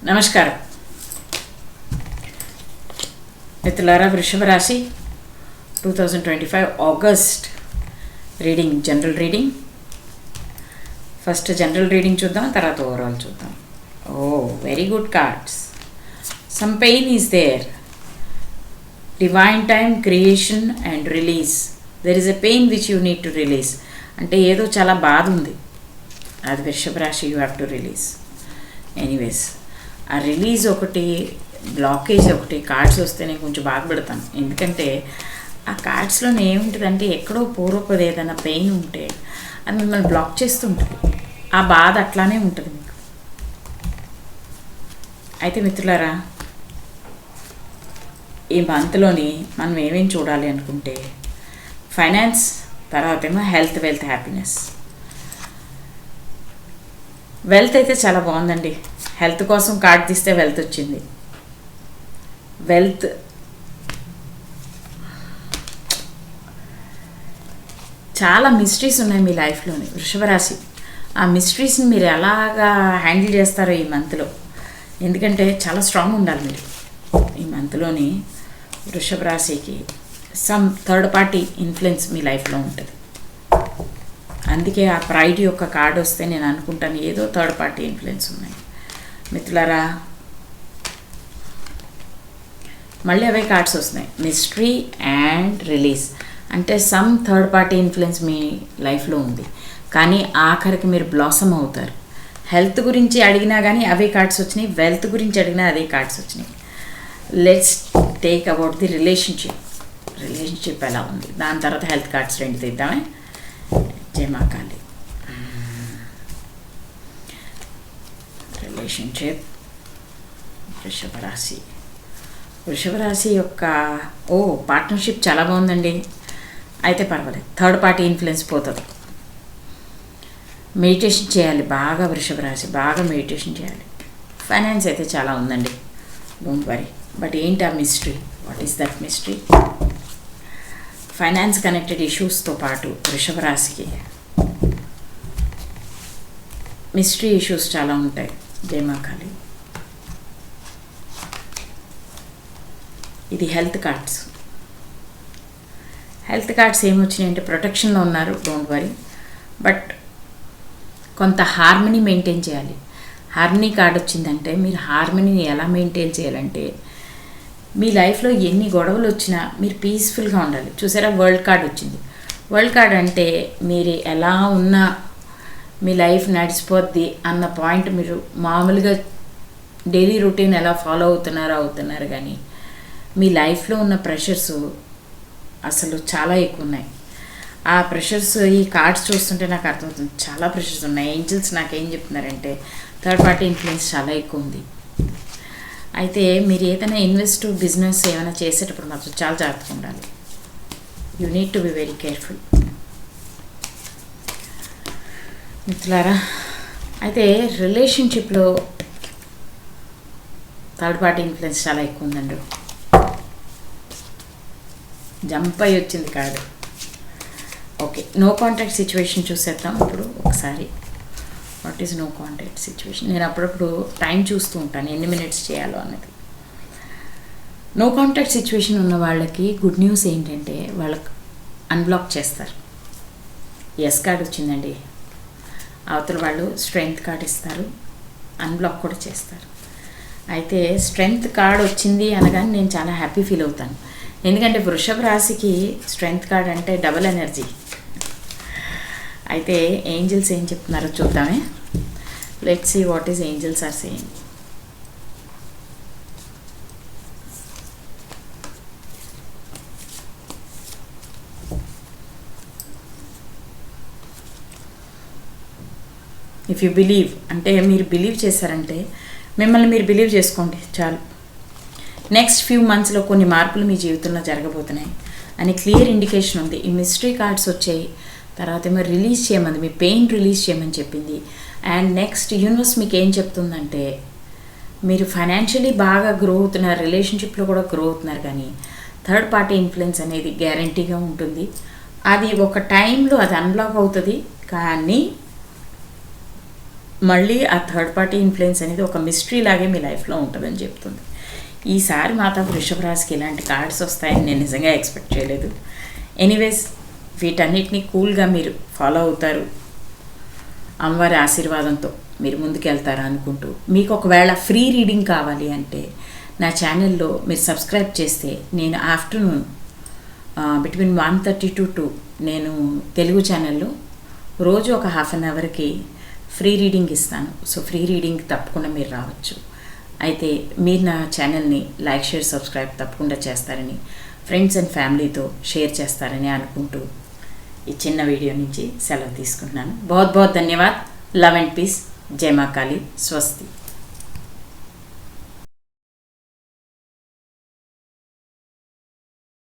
నమస్కారం మిత్రులారా, వృషభ రాశి 2025 August reading, general reading. First general reading చూద్దాం, తర్వాత ఓవరాల్ చూద్దాం. Very good cards. Some pain is there. Divine time, creation and release. There is a pain which you need to release. అంటే ఏదో చాలా బాధ ఉంది, అది వృషభ రాశి you have to release. Anyways, ఆ రిలీజ్ ఒకటి, బ్లాకేజ్ ఒకటి, కార్డ్స్ వస్తే నేను కొంచెం బాధపడతాను. ఎందుకంటే ఆ కార్డ్స్లో ఏముంటుందంటే ఎక్కడో పూర్వపది ఏదైనా పెయిన్ ఉంటే అది మిమ్మల్ని బ్లాక్ చేస్తుంటుంది. ఆ బాధ అట్లానే ఉంటుంది మీకు. అయితే మిత్రులారా, ఈ మంత్లోని మనం ఏమేమి చూడాలి అనుకుంటే ఫైనాన్స్, తర్వాత ఏమో హెల్త్, వెల్త్, హ్యాపీనెస్. వెల్త్ అయితే చాలా బాగుందండి. హెల్త్ కోసం కార్డ్ తీస్తే వెల్త్ వచ్చింది. వెల్త్ చాలా మిస్టరీస్ ఉన్నాయి మీ లైఫ్లోని వృషభ రాశి. ఆ మిస్టరీస్ని మీరు ఎలాగా హ్యాండిల్ చేస్తారో ఈ మంత్లో. ఎందుకంటే చాలా స్ట్రాంగ్ ఉండాలి మీరు ఈ మంత్లోని. వృషభ రాశికి సమ్ థర్డ్ పార్టీ ఇన్ఫ్లుయెన్స్ మీ లైఫ్లో ఉంటుంది. అందుకే ఆ ప్రైడ్ యొక్క కార్డు వస్తే నేను అనుకుంటాను ఏదో థర్డ్ పార్టీ ఇన్ఫ్లుయెన్స్ ఉన్నాయి. మిత్రులారా, మళ్ళీ అవే కార్డ్స్ వస్తున్నాయి, మిస్టరీ అండ్ రిలీజ్. అంటే సమ్ థర్డ్ పార్టీ ఇన్ఫ్లుయెన్స్ మీ లైఫ్లో ఉంది, కానీ ఆఖరికి మీరు బ్లాసమ్ అవుతారు. హెల్త్ గురించి అడిగినా కానీ అవే కార్డ్స్ వచ్చినాయి, వెల్త్ గురించి అడిగినా అదే కార్డ్స్ వచ్చినాయి. Let's take about the relationship. Relationship ఎలా ఉంది, దాని తర్వాత హెల్త్ కార్డ్స్ రెండు తీద్దామే. జయమాకాళి. రిలేషన్షిప్, వృషభ రాశి. వృషభ రాశి యొక్క పార్ట్నర్షిప్ చాలా బాగుందండి. అయితే పర్వాలేదు, థర్డ్ పార్టీ ఇన్ఫ్లుయెన్స్ పోతుంది. మెడిటేషన్ చేయాలి బాగా వృషభ రాశి, బాగా మెడిటేషన్ చేయాలి. ఫైనాన్స్ అయితే చాలా ఉందండి, డోంట్ వరీ. బట్ ఏంటి ఆ mystery? What is that mystery? Finance connected ఇష్యూస్తో పాటు వృషభ రాశికి మిస్టరీ ఇష్యూస్ చాలా ఉంటాయి. జయమాకాళి. ఇది హెల్త్ కార్డ్స్. హెల్త్ కార్డ్స్ ఏమొచ్చినాయి అంటే ప్రొటెక్షన్లో ఉన్నారు, డోంట్ వరీ. బట్ కొంత హార్మనీ మెయింటైన్ చేయాలి. హార్మనీ కార్డ్ వచ్చిందంటే మీరు హార్మనీని ఎలా మెయింటైన్ చేయాలంటే మీ లైఫ్లో ఎన్ని గొడవలు వచ్చినా మీరు పీస్ఫుల్గా ఉండాలి. చూసారా, వరల్డ్ కార్డ్ వచ్చింది. వరల్డ్ కార్డ్ అంటే మీరు ఎలా ఉన్నా మీ లైఫ్ నడిచిపోద్ది అన్న పాయింట్. మీరు మామూలుగా డైలీ రొటీన్ ఎలా ఫాలో అవుతున్నారు కానీ మీ లైఫ్లో ఉన్న ప్రెషర్స్ అసలు చాలా ఎక్కువ ఉన్నాయి. ఆ ప్రెషర్స్ ఈ కార్డ్స్ చూస్తుంటే నాకు అర్థమవుతుంది, చాలా ప్రెషర్స్ ఉన్నాయి. ఏంజల్స్ నాకేం చెప్తున్నారంటే థర్డ్ పార్టీ ఇన్ఫ్లుయెన్స్ చాలా ఎక్కువ ఉంది. అయితే మీరు ఏదైనా ఇన్వెస్ట్, బిజినెస్ ఏమైనా చేసేటప్పుడు మాత్రం చాలా జాగ్రత్తగా ఉండాలి. You need to be very careful మిత్రులారా. అయితే రిలేషన్షిప్లో థర్డ్ పార్టీ ఇన్ఫ్లుయెన్స్ చాలా ఎక్కువ ఉందండి. జంప్ అయ్యి వచ్చింది కాదు. ఓకే, నో కాంటాక్ట్ సిచ్యువేషన్ చూసేద్దాం ఇప్పుడు ఒకసారి. What is no contact situation? నేను అప్పుడప్పుడు టైం చూస్తూ ఉంటాను ఎన్ని మినిట్స్ చేయాలో అన్నది. నో కాంటాక్ట్ సిచ్యువేషన్ ఉన్న వాళ్ళకి గుడ్ న్యూస్ ఏంటంటే వాళ్ళకి అన్బ్లాక్ చేస్తారు. ఎస్ కార్డ్ వచ్చిందండి. అవతల వాళ్ళు స్ట్రెంగ్త్ కార్డ్ ఇస్తారు, అన్బ్లాక్ కూడా చేస్తారు. అయితే స్ట్రెంగ్త్ కార్డ్ వచ్చింది అనగానే నేను చాలా హ్యాపీ ఫీల్ అవుతాను. ఎందుకంటే వృషభ రాశికి స్ట్రెంగ్త్ కార్డ్ అంటే డబుల్ ఎనర్జీ. అయితే ఏంజల్స్ ఏం చెప్తున్నారో చూద్దామే. Let's see what is angels are saying. If you believe, అంటే మీరు బిలీవ్ చేశారంటే మిమ్మల్ని మీరు బిలీవ్ చేసుకోండి చాలు. నెక్స్ట్ ఫ్యూ మంత్స్లో కొన్ని మార్పులు మీ జీవితంలో జరగబోతున్నాయి అని క్లియర్ ఇండికేషన్ ఉంది. ఈ మిస్టరీ కార్డ్స్ వచ్చాయి, తర్వాత ఏమో రిలీజ్ చేయమంది, మీ పెయిన్ రిలీజ్ చేయమని చెప్పింది. అండ్ నెక్స్ట్ యూనివర్స్ మీకు ఏం చెప్తుందంటే మీరు ఫైనాన్షియలీ బాగా గ్రో అవుతున్నారు, రిలేషన్షిప్లో కూడా గ్రో అవుతున్నారు, కానీ థర్డ్ పార్టీ ఇన్ఫ్లుయెన్స్ అనేది గ్యారంటీగా ఉంటుంది. అది ఒక టైంలో అది అన్బ్లాక్ అవుతుంది, కానీ మళ్ళీ ఆ థర్డ్ పార్టీ ఇన్ఫ్లుయెన్స్ అనేది ఒక మిస్టరీ లాగే మీ లైఫ్లో ఉంటుందని చెప్తుంది. ఈసారి మాత్రం వృషభ రాశికి ఇలాంటి కార్డ్స్ వస్తాయని నేను నిజంగా ఎక్స్పెక్ట్ చేయలేదు. ఎనీవేస్ వీటన్నిటిని కూల్గా మీరు ఫాలో అవుతారు, అమ్మవారి ఆశీర్వాదంతో మీరు ముందుకెళ్తారా అనుకుంటూ, మీకు ఒకవేళ ఫ్రీ రీడింగ్ కావాలి అంటే నా ఛానల్లో మీరు సబ్స్క్రైబ్ చేస్తే నేను ఆఫ్టర్నూన్ బిట్వీన్ 1:30 to 2 నేను తెలుగు ఛానల్లో రోజు ఒక హాఫ్ అన్ అవర్కి ఫ్రీ రీడింగ్ ఇస్తాను. సో ఫ్రీ రీడింగ్ తప్పకుండా మీరు రావచ్చు. అయితే మీరు నా ఛానల్ని లైక్, షేర్, సబ్స్క్రైబ్ తప్పకుండా చేస్తారని, ఫ్రెండ్స్ అండ్ ఫ్యామిలీతో షేర్ చేస్తారని అనుకుంటూ ఈ చిన్న వీడియో నుంచి సెలవు తీసుకుంటున్నాను. बहुत बहुत धन्यवाद. Love and peace. जय माँ काली. स्वस्ति.